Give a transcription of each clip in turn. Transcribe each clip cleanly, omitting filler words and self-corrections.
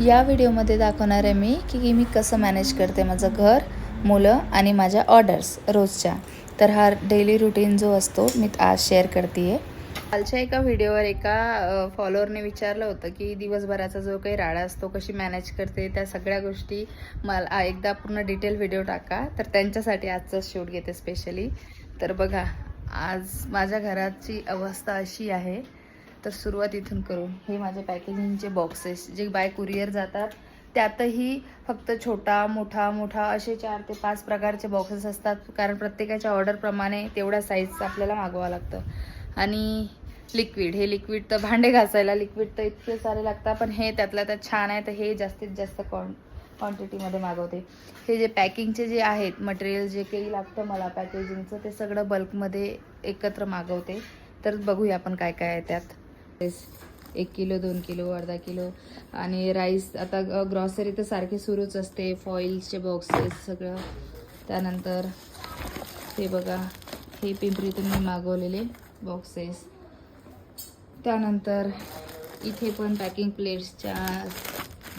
या व्हिडिओमध्ये दाखवणार आहे मी की मी कसं मॅनेज करते माझं घर, मुलं आणि माझ्या ऑर्डर्स रोजच्या. तर हा डेली रुटीन जो असतो मी आज शेअर करते आहे. कालच्या एका व्हिडिओवर एका फॉलोअरने विचारलं होतं की दिवसभराचा जो काही राडा असतो कशी मॅनेज करते, त्या सगळ्या गोष्टी मला एकदा पूर्ण डिटेल व्हिडिओ टाका. तर त्यांच्यासाठी आजचं शूट घेते स्पेशली. तर बघा, आज माझ्या घराची अवस्था अशी आहे. तर सुरुवात इथून करून हे माझे पॅकेजिंगचे बॉक्सेस जे बाय कुरिअर जातात, त्यातही फक्त छोटा मोठा असे 4 ते 5 प्रकारचे बॉक्सेस असतात, कारण प्रत्येकाच्या ऑर्डरप्रमाणे तेवढ्या साईजचं आपल्याला मागवावं लागतं. आणि लिक्विड, हे लिक्विड तर भांडे घासायला लिक्विड तर इतके सारे लागतात, पण हे त्यातल्या त्यात छान आहे तर हे जास्तीत जास्त क्वांटिटीमध्ये मागवते. हे जे पॅकिंगचे जे आहेत मटेरियल जे काही लागतं मला पॅकेजिंगचं, ते सगळं बल्कमध्ये एकत्र मागवते. तर बघूया आपण काय काय आहे त्यात. 1 किलो 2 किलो अर्धा किलो. आणि राईस आता ग्रॉसरी तर सारखी सुरूच असते, फॉईल्सचे बॉक्सेस सगळं. त्यानंतर हे बघा, हे पिंपरीतून मी मागवलेले बॉक्सेस. त्यानंतर इथे पण पॅकिंग प्लेट्सच्या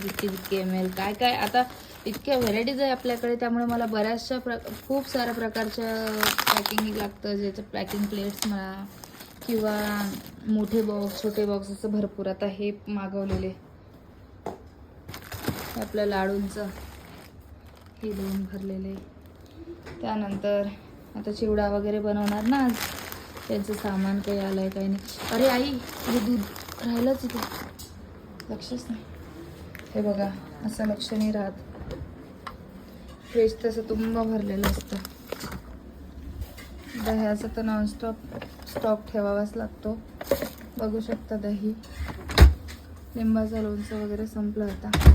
जितके ML काय काय आता इतक्या व्हेरायटीज आहे आपल्याकडे, त्यामुळे मला बऱ्याचशा खूप साऱ्या प्रकारच्या पॅकिंग लागतं. ज्याचं पॅकिंग प्लेट्स म्हणा किंवा मोठे बॉक्स छोटे बॉक्स असं भरपूर. आता हे मागवलेले आपल्या लाडूंचं, हे 2 भरलेले. त्यानंतर आता चिवडा वगैरे बनवणार ना आज, त्यांचं सामान काही आलं आहे काही नाही. अरे आई, हे दूध राहिलंच इथे, लक्षच नाही. हे बघा, असं लक्ष नाही राहत. फ्रीज तसं तुंब भरलेलं असतं. दह्याचा तर नॉनस्टॉप स्टॉक ठेवावाच लागतो. बघू शकता, दही, लिंबाचं लोणचं वगैरे संपलं, आता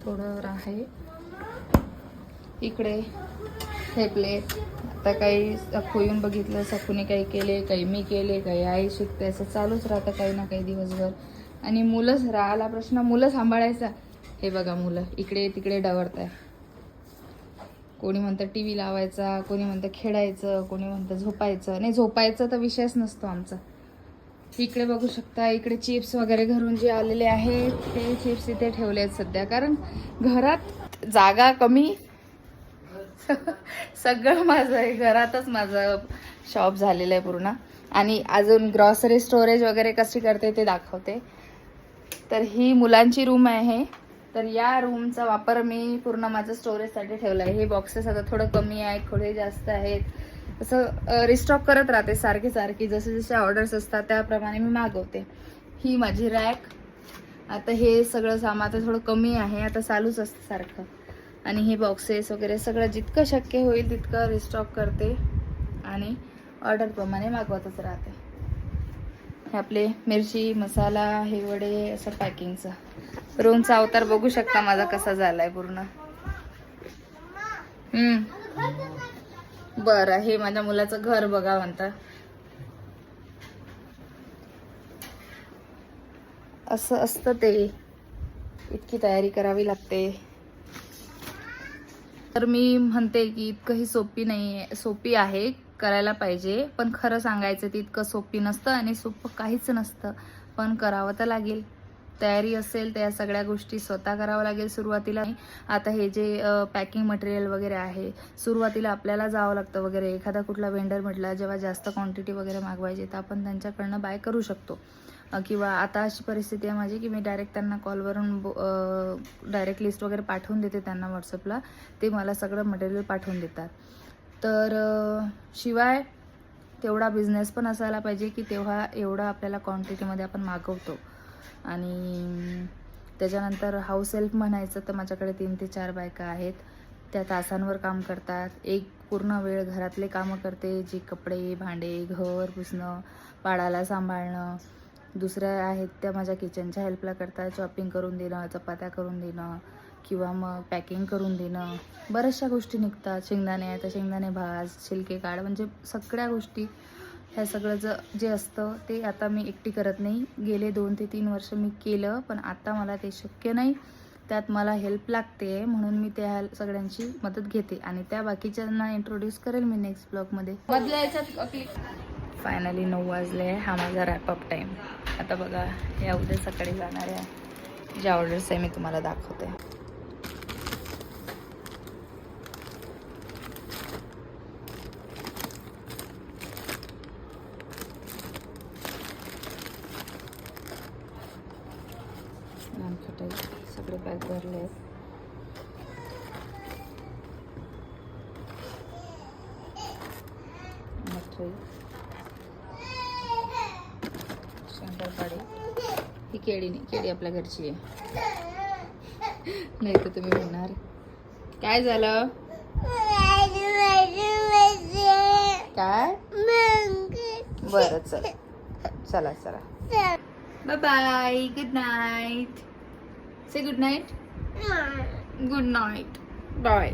थोडं आहे. इकडे ठेपले, आता काही सखू येऊन बघितलं, सखूने काही केले, काही मी केले, काही आई शिकते, असं चालूच राहतं काही ना काही दिवसभर. आणि मुलं, राहिला प्रश्न मुलं सांभाळायचा. हे बघा, मुलं इकडे तिकडे डवरत आहे. कोणी म्हणतं टी व्ही लावायचा, कोणी म्हणतं खेळायचं, कोणी म्हणतं झोपायचं. नाही, झोपायचं तर विषयच नसतो आमचा. इकडे बघू शकता, इकडे चिप्स वगैरे घरून जे आलेले आहेत ते चिप्स इथे ठेवले आहेत सध्या, कारण घरात जागा कमी. सगळं माझं आहे घरातच, माझं शॉप झालेलं आहे पूर्ण. आणि अजून ग्रॉसरी स्टोरेज वगैरे कशी करते ते दाखवते. तर ही मुलांची रूम आहे. तर या रूमचा वापर मी पूर्ण माझं स्टोरेजसाठी ठेवला आहे. हे बॉक्सेस आता थोडं कमी आहेत, थोडे जास्त आहेत, असं रिस्टॉक करत राहते सारखी जसे जसे ऑर्डर्स असतात त्याप्रमाणे मी मागवते. ही माझी रॅक. आता हे सगळं सामान आता थोडं कमी आहे, आता चालूच असतं सारखं. आणि हे बॉक्सेस वगैरे सगळं जितकं शक्य होईल तितकं रिस्टॉक करते आणि ऑर्डरप्रमाणे मागवतच राहते. हे आपले मिरची मसाला, हे वडे, असं पॅकिंगचं. रूमचा अवतार बघू शकता माझा कसा झालाय पूर्ण. बरं, हे माझ्या मुलाचं घर बघा म्हणता. असं असतं ते, इतकी तयारी करावी लागते. तर मी म्हणते की इतकं ही सोपी आहे, करायला पाहिजे, पण खरं सांगायचं ते इतकं सोपी नसतं आणि सोपं काहीच नसतं, पण करावं तर लागेल. तयारी असेल तर या सगळ्या गोष्टी स्वतः करावं लागेल सुरुवातीला. आता हे जे पॅकिंग मटेरियल वगैरे आहे, सुरुवातीला आपल्याला जावं लागतं वगैरे. एखादा कुठला वेंडर म्हटला, जेव्हा जास्त क्वांटिटी वगैरे मागवायची तर आपण त्यांच्याकडनं बाय करू शकतो. किंवा आता अशी परिस्थिती आहे माझी की मी डायरेक्ट त्यांना कॉलवरून डायरेक्ट लिस्ट वगैरे पाठवून देते त्यांना व्हॉट्सअपला, ते मला सगळं मटेरियल पाठवून देतात. तर शिवाय तेवढा बिझनेस पण असायला पाहिजे की तेव्हा एवढं आपल्याला क्वांटिटीमध्ये आपण मागवतो. आणि त्याच्यानंतर हाऊस हेल्प म्हणायचं तर माझ्याकडे 3 ते 4 बायका आहेत. त्या तासांवर काम करतात. एक पूर्ण वेळ घरातले कामं करते, जे कपडे भांडे घर पुसणं, बाळाला सांभाळणं. दुसऱ्या आहेत त्या माझ्या किचनच्या हेल्पला करतात, चॉपिंग करून देणं, चपात्या करून देणं किंवा मग पॅकिंग करून देणं. बऱ्याचशा गोष्टी निघतात. शेंगदाणे आहे तर शेंगदाणे भाज, छिलके काढ, म्हणजे सगळ्या गोष्टी. ह्या सगळं जे असतं ते आता मी एकटी करत नाही. गेले 2 ते 3 वर्ष मी केलं, पण आता मला ते शक्य नाही. त्यात मला हेल्प लागते, म्हणून मी त्या सगळ्यांची मदत घेते. आणि त्या बाकीच्यांना इंट्रोड्यूस करेल मी नेक्स्ट ब्लॉगमध्ये. फायनली 9 वाजले. हा माझा रॅपअप टाईम. आता बघा, या उद्या सकाळी जाणार आहे. ज्या ऑर्डर्स आहे मी तुम्हाला दाखवते. नानखटाई सगळे पॅक भरले आहेत. मठरी, शंकरपाळी. ही केळी नाही, केळी आपल्या घरची आहे. नाही तर तुम्ही म्हणणार काय झालं, काय. बरं चला चला चला, bye bye, good night. Say good night. Good night, bye.